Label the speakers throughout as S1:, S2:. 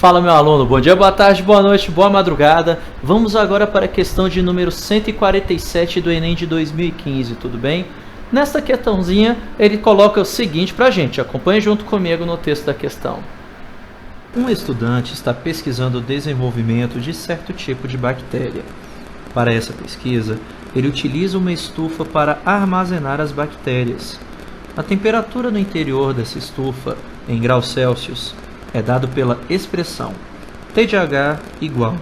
S1: Fala, meu aluno, bom dia, boa tarde, boa noite, boa madrugada. Vamos agora para a questão de número 147 do Enem de 2015, tudo bem? Nesta questãozinha, ele coloca o seguinte para a gente, acompanhe junto comigo no texto da questão. Um estudante está pesquisando o desenvolvimento de certo tipo de bactéria. Para essa pesquisa, ele utiliza uma estufa para armazenar as bactérias. A temperatura no interior dessa estufa, em graus Celsius, é dado pela expressão T de H igual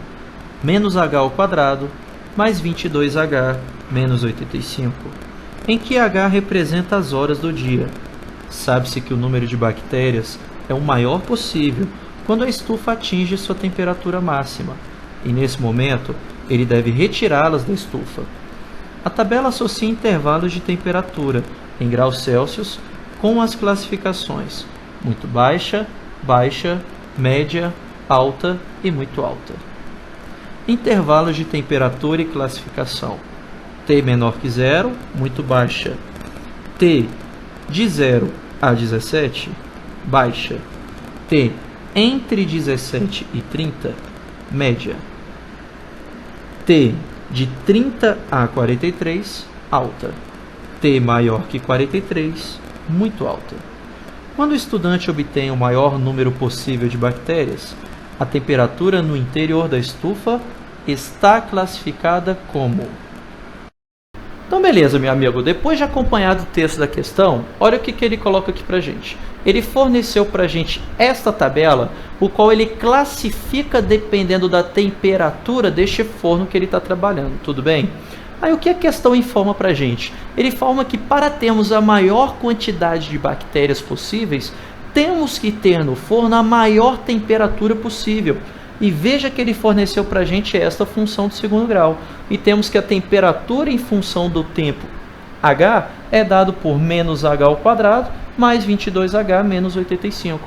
S1: menos H ao quadrado mais 22H menos 85, em que H representa as horas do dia. Sabe-se que o número de bactérias é o maior possível quando a estufa atinge sua temperatura máxima, e nesse momento ele deve retirá-las da estufa. A tabela associa intervalos de temperatura em graus Celsius com as classificações muito baixa, baixa, média, alta e muito alta. Intervalos de temperatura e classificação. T menor que 0, muito baixa. T de 0 a 17, baixa. T entre 17 e 30, média. T de 30 a 43, alta. T maior que 43, muito alta. Quando o estudante obtém o maior número possível de bactérias, a temperatura no interior da estufa está classificada como... Então, beleza, meu amigo. Depois de acompanhar o texto da questão, olha o que ele coloca aqui para a gente. Ele forneceu para a gente esta tabela, o qual ele classifica dependendo da temperatura deste forno que ele está trabalhando, tudo bem? Aí o que a questão informa para a gente? Ele informa que para termos a maior quantidade de bactérias possíveis, temos que ter no forno a maior temperatura possível. E veja que ele forneceu para a gente esta função de segundo grau. E temos que a temperatura em função do tempo H é dado por menos H ao quadrado mais 22H menos 85.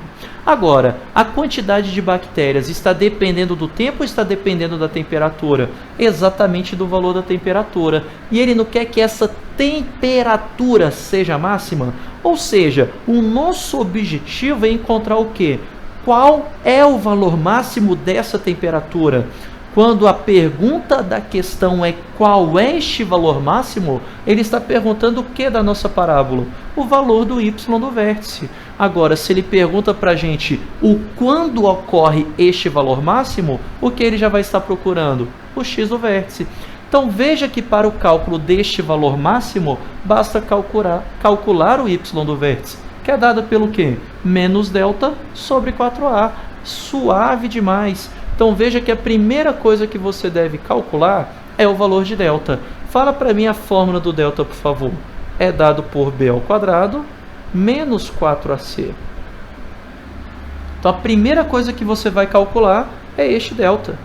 S1: Agora, a quantidade de bactérias está dependendo do tempo ou está dependendo da temperatura? Exatamente do valor da temperatura. E ele não quer que essa temperatura seja máxima? Ou seja, o nosso objetivo é encontrar o quê? Qual é o valor máximo dessa temperatura? Quando a pergunta da questão é qual é este valor máximo, ele está perguntando o que da nossa parábola? O valor do y do vértice. Agora, se ele pergunta para a gente o quando ocorre este valor máximo, o que ele já vai estar procurando? O x do vértice. Então, veja que para o cálculo deste valor máximo, basta calcular o y do vértice, que é dado pelo quê? Menos delta sobre 4a. Suave demais. Então, veja que a primeira coisa que você deve calcular é o valor de delta. Fala para mim a fórmula do delta, por favor. É dado por b ao quadrado menos 4ac. Então, a primeira coisa que você vai calcular é este delta.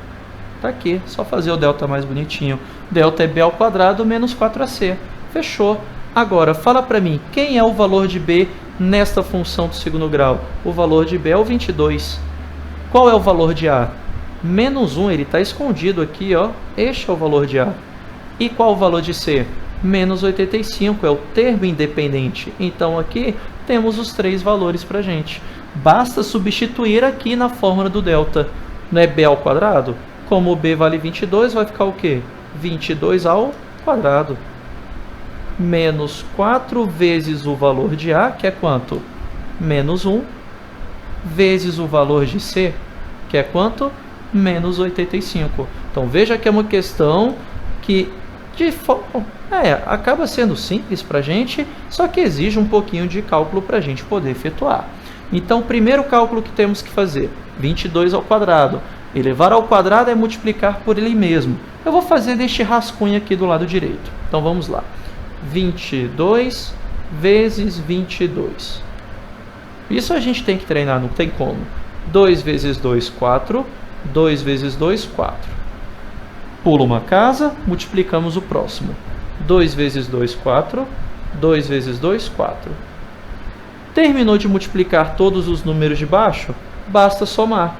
S1: Está aqui, só fazer o delta mais bonitinho. Delta é b ao quadrado menos 4ac. Fechou. Agora, fala para mim, quem é o valor de b nesta função do segundo grau? O valor de b é o 22. Qual é o valor de a? Menos 1, ele está escondido aqui, ó. Este é o valor de A. E qual o valor de C? Menos 85, é o termo independente. Então, aqui temos os três valores para a gente. Basta substituir aqui na fórmula do delta. Não é B ao quadrado? Como o B vale 22, vai ficar o quê? 22 ao quadrado. Menos 4 vezes o valor de A, que é quanto? Menos 1, vezes o valor de C, que é quanto? Menos 85. Então, veja que é uma questão que acaba sendo simples para a gente, só que exige um pouquinho de cálculo para a gente poder efetuar. Então, o primeiro cálculo que temos que fazer, 22 ao quadrado. Elevar ao quadrado é multiplicar por ele mesmo. Eu vou fazer deste rascunho aqui do lado direito. Então, vamos lá. 22 vezes 22. Isso a gente tem que treinar, não tem como. 2 vezes 2, 4. 2 vezes 2, 4. Pula uma casa, multiplicamos o próximo. 2 vezes 2, 4. 2 vezes 2, 4. Terminou de multiplicar todos os números de baixo? Basta somar.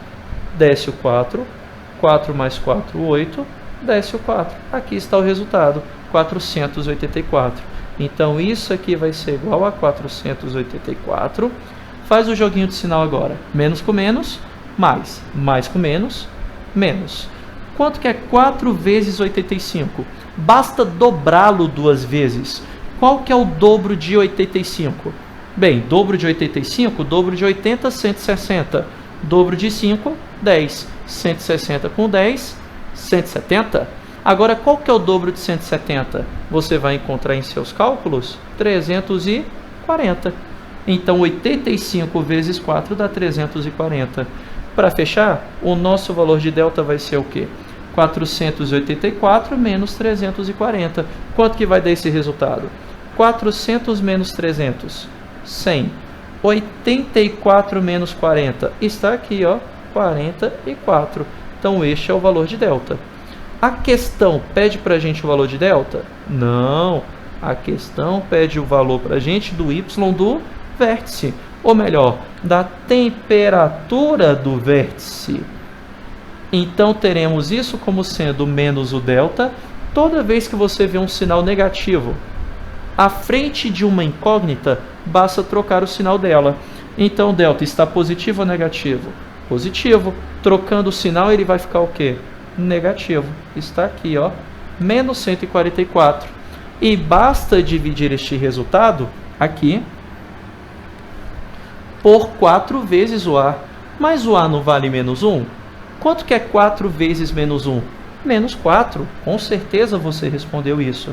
S1: Desce o 4. 4 mais 4, 8. Desce o 4. Aqui está o resultado, 484. Então, isso aqui vai ser igual a 484. Faz o joguinho de sinal agora. Menos com menos, mais com menos, menos. Quanto que é 4 vezes 85? Basta dobrá-lo 2 vezes. Qual que é o dobro de 85? Bem, dobro de 85, dobro de 80, 160. Dobro de 5, 10. 160 com 10, 170. Agora, qual que é o dobro de 170? Você vai encontrar em seus cálculos 340. Então, 85 vezes 4 dá 340. Para fechar, o nosso valor de delta vai ser o quê? 484 menos 340. Quanto que vai dar esse resultado? 400 menos 300, 100. 84 menos 40, está aqui, ó, 44. Então, este é o valor de delta. A questão pede para a gente o valor de delta? Não. A questão pede o valor para a gente do y do vértice. Ou melhor, da temperatura do vértice. Então, teremos isso como sendo menos o delta toda vez que você vê um sinal negativo. À frente de uma incógnita, basta trocar o sinal dela. Então, o delta está positivo ou negativo? Positivo. Trocando o sinal, ele vai ficar o quê? Negativo. Está aqui, ó, menos 144. E basta dividir este resultado aqui por 4 vezes o A. Mas o A não vale menos 1? Quanto que é 4 vezes menos 1? Menos 4. Com certeza você respondeu isso.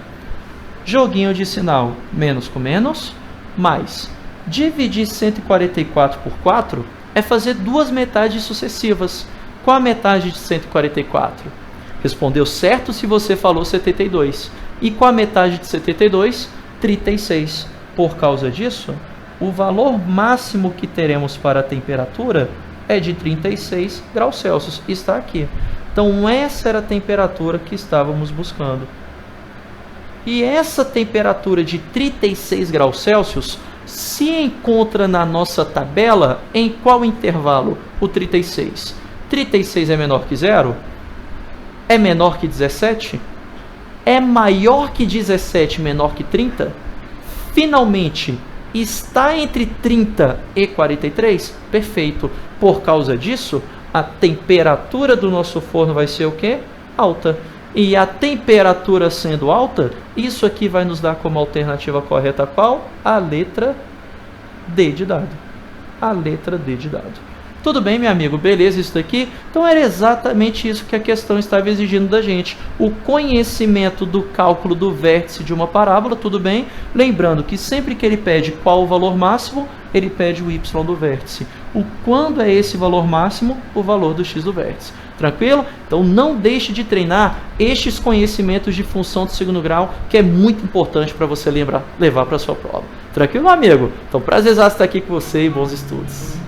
S1: Joguinho de sinal, menos com menos, mais. Dividir 144 por 4 é fazer duas metades sucessivas. Qual a metade de 144? Respondeu certo se você falou 72. E qual a metade de 72? 36. Por causa disso, o valor máximo que teremos para a temperatura é de 36 graus Celsius. Está aqui. Então, essa era a temperatura que estávamos buscando. E essa temperatura de 36 graus Celsius se encontra na nossa tabela em qual intervalo? O 36. 36 é menor que 0? É menor que 17? É maior que 17, menor que 30? Finalmente, está entre 30 e 43? Perfeito. Por causa disso, a temperatura do nosso forno vai ser o quê? Alta. E a temperatura sendo alta, isso aqui vai nos dar como alternativa correta qual? A letra D de dado. A letra D de dado. Tudo bem, meu amigo? Beleza isso daqui? Então era exatamente isso que a questão estava exigindo da gente. O conhecimento do cálculo do vértice de uma parábola, tudo bem? Lembrando que sempre que ele pede qual o valor máximo, ele pede o y do vértice. O quando é esse valor máximo? O valor do x do vértice. Tranquilo? Então não deixe de treinar estes conhecimentos de função de segundo grau, que é muito importante para você levar para a sua prova. Tranquilo, amigo? Então prazer estar aqui com você e bons estudos.